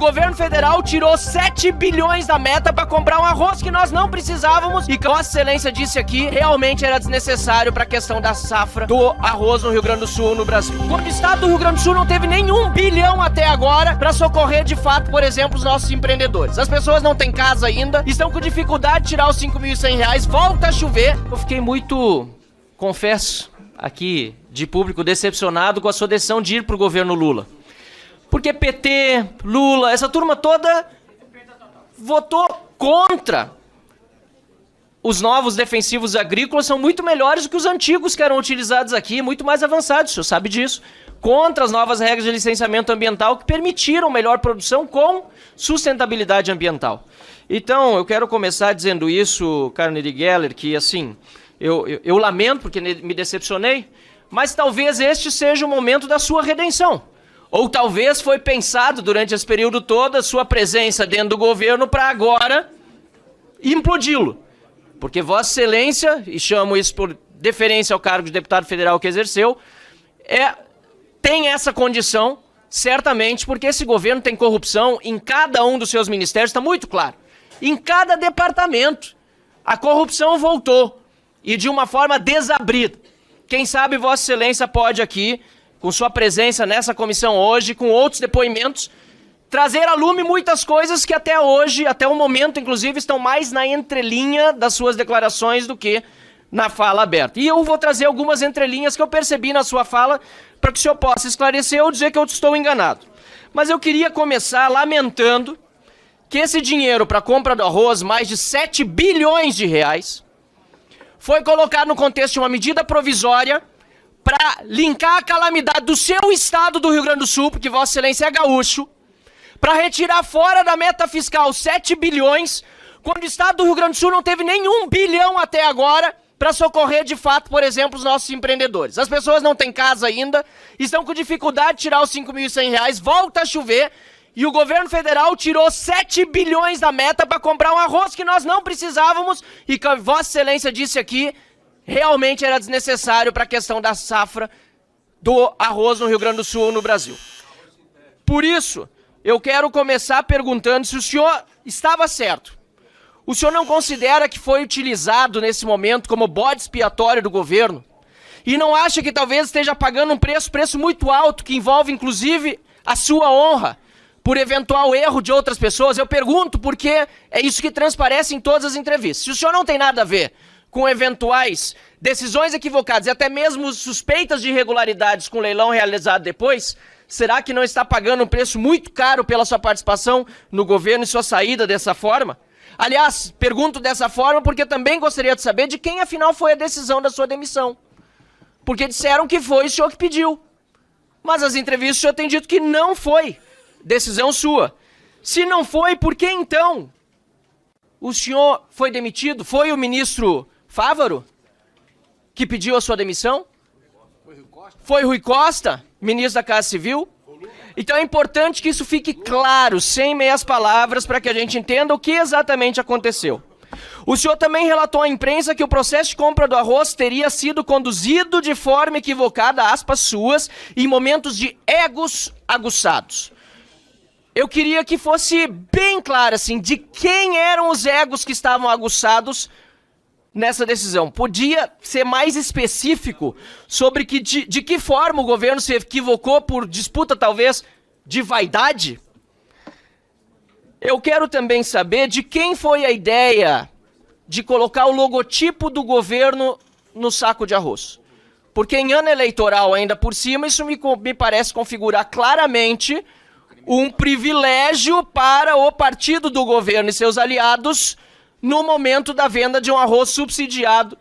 governo federal tirou 7 bilhões da meta para comprar um arroz que nós não precisávamos e que Vossa Excelência disse aqui realmente era desnecessário para a questão da safra do arroz no Rio Grande do Sul, no Brasil. Quando o estado do Rio Grande do Sul não teve nenhum bilhão até agora para socorrer de fato, por exemplo, os nossos empreendedores. As pessoas não têm casa ainda, estão com dificuldade de tirar os R$5.100, volta a chover. Eu fiquei muito, confesso, aqui de público decepcionado com a sua decisão de ir pro governo Lula. Porque PT, Lula, essa turma toda votou contra. Os novos defensivos agrícolas são muito melhores do que os antigos que eram utilizados aqui, muito mais avançados, o senhor sabe disso. Contra as novas regras de licenciamento ambiental que permitiram melhor produção com sustentabilidade ambiental. Então, eu quero começar dizendo isso, Carnegie Geller, que assim, eu lamento porque me decepcionei, mas talvez este seja o momento da sua redenção. Ou talvez foi pensado durante esse período todo a sua presença dentro do governo para agora implodi-lo. Porque Vossa Excelência, e chamo isso por deferência ao cargo de deputado federal que exerceu, tem essa condição, certamente, porque esse governo tem corrupção em cada um dos seus ministérios, está muito claro. Em cada departamento, a corrupção voltou, e de uma forma desabrida. Quem sabe Vossa Excelência pode aqui, com sua presença nessa comissão hoje, com outros depoimentos, trazer à lume muitas coisas que até hoje, até o momento, inclusive, estão mais na entrelinha das suas declarações do que na fala aberta. E eu vou trazer algumas entrelinhas que eu percebi na sua fala para que o senhor possa esclarecer ou dizer que eu estou enganado. Mas eu queria começar lamentando que esse dinheiro para a compra do arroz, mais de 7 bilhões de reais, foi colocado no contexto de uma medida provisória para linkar a calamidade do seu estado do Rio Grande do Sul, porque Vossa Excelência é gaúcho, para retirar fora da meta fiscal 7 bilhões, quando o estado do Rio Grande do Sul não teve nenhum bilhão até agora para socorrer de fato, por exemplo, os nossos empreendedores. As pessoas não têm casa ainda, estão com dificuldade de tirar os R$5.100, volta a chover, e o governo federal tirou 7 bilhões da meta para comprar um arroz que nós não precisávamos e que Vossa Excelência disse aqui realmente era desnecessário para a questão da safra do arroz no Rio Grande do Sul, no Brasil. Por isso, eu quero começar perguntando se o senhor estava certo. O senhor não considera que foi utilizado nesse momento como bode expiatório do governo? E não acha que talvez esteja pagando um preço muito alto, que envolve inclusive a sua honra, por eventual erro de outras pessoas? Eu pergunto porque é isso que transparece em todas as entrevistas. Se o senhor não tem nada a ver com eventuais decisões equivocadas e até mesmo suspeitas de irregularidades com o leilão realizado depois, será que não está pagando um preço muito caro pela sua participação no governo e sua saída dessa forma? Aliás, pergunto dessa forma porque também gostaria de saber de quem afinal foi a decisão da sua demissão. Porque disseram que foi o senhor que pediu. Mas as entrevistas o senhor tem dito que não foi decisão sua. Se não foi, por que então o senhor foi demitido? Foi o ministro Fávaro que pediu a sua demissão? Foi Rui Costa, ministro da Casa Civil? Então é importante que isso fique claro, sem meias palavras, para que a gente entenda o que exatamente aconteceu. O senhor também relatou à imprensa que o processo de compra do arroz teria sido conduzido de forma equivocada, aspas suas, em momentos de egos aguçados. Eu queria que fosse bem claro, assim, de quem eram os egos que estavam aguçados nessa decisão. Podia ser mais específico sobre de que forma o governo se equivocou por disputa, talvez, de vaidade? Eu quero também saber de quem foi a ideia de colocar o logotipo do governo no saco de arroz. Porque em ano eleitoral, ainda por cima, isso me parece configurar claramente um privilégio para o partido do governo e seus aliados no momento da venda de um arroz subsidiado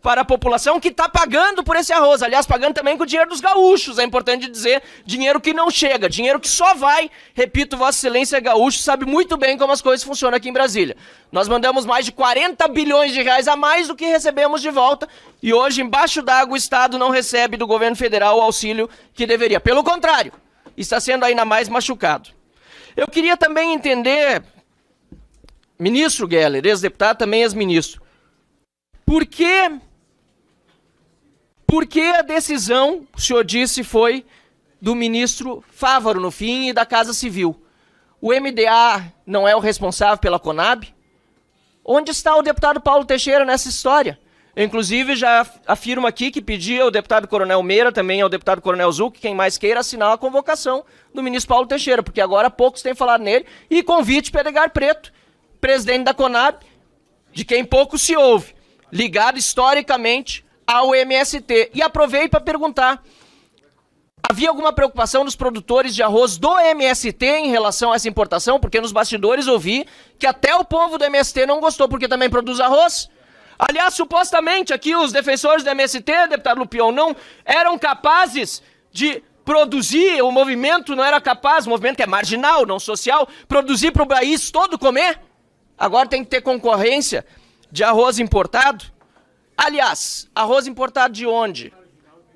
para a população que está pagando por esse arroz. Aliás, pagando também com o dinheiro dos gaúchos, é importante dizer, dinheiro que não chega, dinheiro que só vai, repito, Vossa Excelência gaúcho sabe muito bem como as coisas funcionam aqui em Brasília. Nós mandamos mais de 40 bilhões de reais a mais do que recebemos de volta e hoje, embaixo d'água, o Estado não recebe do governo federal o auxílio que deveria. Pelo contrário, está sendo ainda mais machucado. Eu queria também entender, ministro Geller, ex-deputado, também ex-ministro, por que a decisão, o senhor disse, foi do ministro Fávaro no fim e da Casa Civil? O MDA não é o responsável pela Conab? Onde está o deputado Paulo Teixeira nessa história? Eu, inclusive, já afirmo aqui que pedi ao deputado Coronel Meira, também ao deputado Coronel Zuc, quem mais queira, assinar a convocação do ministro Paulo Teixeira, porque agora poucos têm falado nele, e convite para Edgar Preto, presidente da Conab, de quem pouco se ouve, ligado historicamente ao MST. E aproveito para perguntar, havia alguma preocupação dos produtores de arroz do MST em relação a essa importação? Porque nos bastidores ouvi que até o povo do MST não gostou, porque também produz arroz. Aliás, supostamente aqui os defensores do MST, deputado Lupion, não eram capazes de produzir, o movimento não era capaz, o movimento que é marginal, não social, produzir para o país todo comer. Agora tem que ter concorrência de arroz importado. Aliás, arroz importado de onde?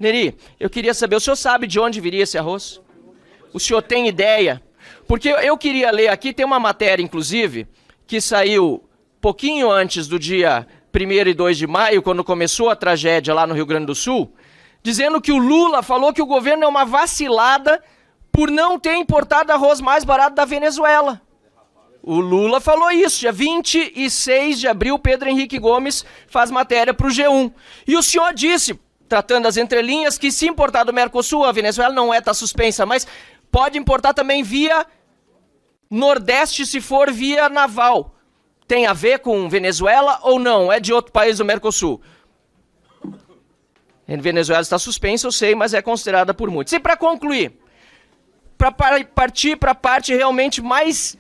Neri, eu queria saber, o senhor sabe de onde viria esse arroz? O senhor tem ideia? Porque eu queria ler aqui, tem uma matéria, inclusive, que saiu pouquinho antes do dia 1º e 2 de maio, quando começou a tragédia lá no Rio Grande do Sul, dizendo que o Lula falou que o governo é uma vacilada por não ter importado arroz mais barato da Venezuela. O Lula falou isso, dia 26 de abril, Pedro Henrique Gomes faz matéria para o G1. E o senhor disse, tratando as entrelinhas, que se importar do Mercosul, a Venezuela não está suspensa, mas pode importar também via Nordeste, se for via naval. Tem a ver com Venezuela ou não? É de outro país do Mercosul? A Venezuela está suspensa, eu sei, mas é considerada por muitos. E para concluir, para partir para a parte realmente mais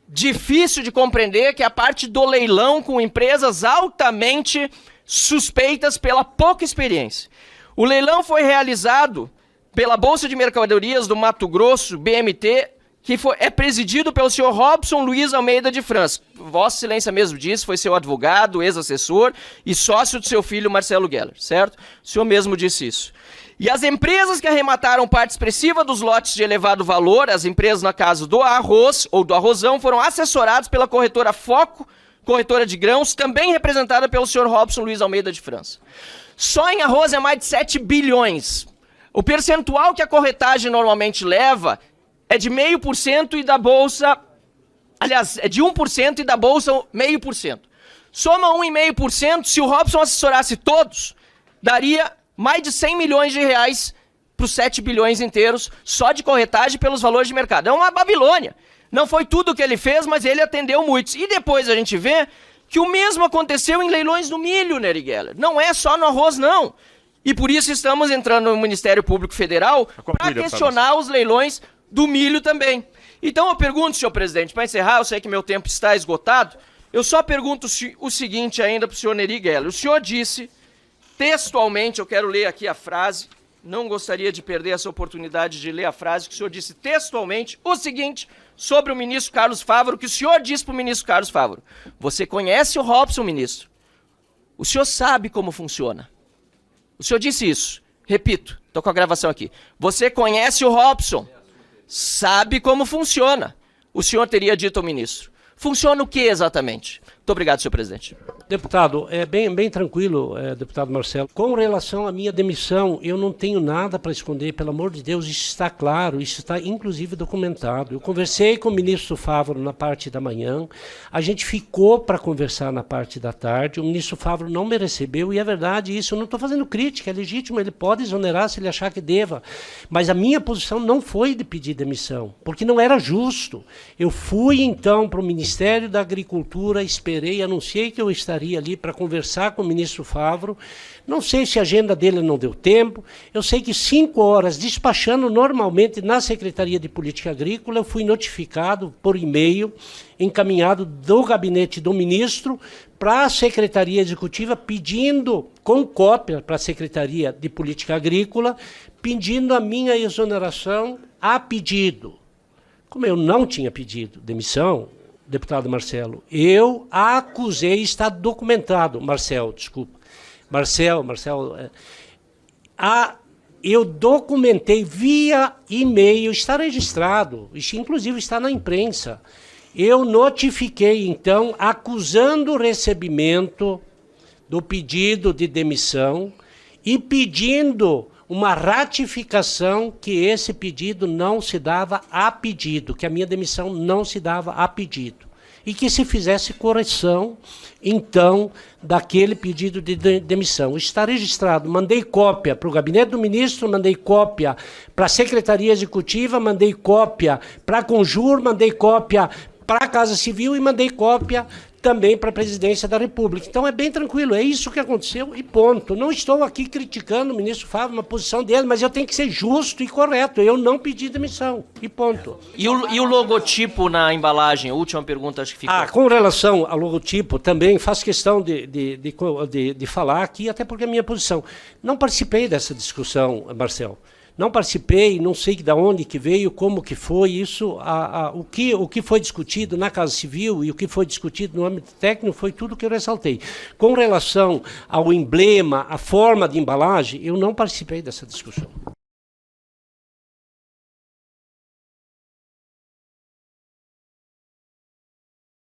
difícil de compreender, que é a parte do leilão com empresas altamente suspeitas pela pouca experiência. O leilão foi realizado pela Bolsa de Mercadorias do Mato Grosso, BMT, que é presidido pelo senhor Robson Luiz Almeida de França. Vossa Excelência mesmo disse, foi seu advogado, ex-assessor e sócio do seu filho Marcelo Geller, certo? O senhor mesmo disse isso. E as empresas que arremataram parte expressiva dos lotes de elevado valor, as empresas na casa do arroz ou do arrozão, foram assessoradas pela corretora Foco, corretora de grãos, também representada pelo senhor Robson Luiz Almeida de França. Só em arroz é mais de 7 bilhões. O percentual que a corretagem normalmente leva é de 0,5% e da bolsa, aliás, é de 1% e da bolsa 0,5%. Soma 1,5%, se o Robson assessorasse todos, daria mais de 100 milhões de reais para os 7 bilhões inteiros, só de corretagem pelos valores de mercado. É uma Babilônia. Não foi tudo o que ele fez, mas ele atendeu muitos. E depois a gente vê que o mesmo aconteceu em leilões do milho, Nery Geller. Não é só no arroz, não. E por isso estamos entrando no Ministério Público Federal para questionar os leilões do milho também. Então eu pergunto, senhor presidente, para encerrar, eu sei que meu tempo está esgotado, eu só pergunto o seguinte ainda para o senhor Nery Geller. O senhor disse, textualmente, eu quero ler aqui a frase, não gostaria de perder essa oportunidade de ler a frase, que o senhor disse textualmente o seguinte sobre o ministro Carlos Fávaro, que o senhor disse para o ministro Carlos Fávaro. Você conhece o Robson, ministro? O senhor sabe como funciona. O senhor disse isso. Repito, estou com a gravação aqui. Você conhece o Robson? Sabe como funciona. O senhor teria dito ao ministro. Funciona o que exatamente? Muito obrigado, senhor presidente. Deputado, é bem tranquilo, deputado Marcelo. Com relação à minha demissão, eu não tenho nada para esconder, pelo amor de Deus, isso está claro, isso está inclusive documentado. Eu conversei com o ministro Fávaro na parte da manhã, a gente ficou para conversar na parte da tarde, o ministro Fávaro não me recebeu, e é verdade isso, eu não estou fazendo crítica, é legítimo, ele pode exonerar se ele achar que deva, mas a minha posição não foi de pedir demissão, porque não era justo. Eu fui então para o Ministério da Agricultura, esperei, anunciei que eu estaria ali para conversar com o ministro Fávaro. Não sei se a agenda dele não deu tempo. Eu sei que 5 horas, despachando normalmente na Secretaria de Política Agrícola, eu fui notificado por e-mail, encaminhado do gabinete do ministro para a Secretaria Executiva, pedindo, com cópia para a Secretaria de Política Agrícola, pedindo a minha exoneração a pedido. Como eu não tinha pedido demissão, deputado Marcelo, eu acusei, está documentado, eu documentei via e-mail, está registrado, isso inclusive está na imprensa. Eu notifiquei, então, acusando o recebimento do pedido de demissão e pedindo uma ratificação que esse pedido não se dava a pedido, que a minha demissão não se dava a pedido. E que se fizesse correção, então, daquele pedido de demissão. Está registrado, mandei cópia para o gabinete do ministro, mandei cópia para a Secretaria Executiva, mandei cópia para a Conjur, mandei cópia para a Casa Civil e mandei cópia também para a Presidência da República. Então é bem tranquilo, é isso que aconteceu e ponto. Não estou aqui criticando o ministro Fávaro, uma posição dele, mas eu tenho que ser justo e correto. Eu não pedi demissão e ponto. E o logotipo na embalagem? A última pergunta, acho que ficou. Com relação ao logotipo, também faço questão de falar aqui, até porque é a minha posição. Não participei dessa discussão, Marcel. Não participei, não sei de onde que veio, como que foi isso, o que foi discutido na Casa Civil e o que foi discutido no âmbito técnico foi tudo que eu ressaltei. Com relação ao emblema, à forma de embalagem, eu não participei dessa discussão.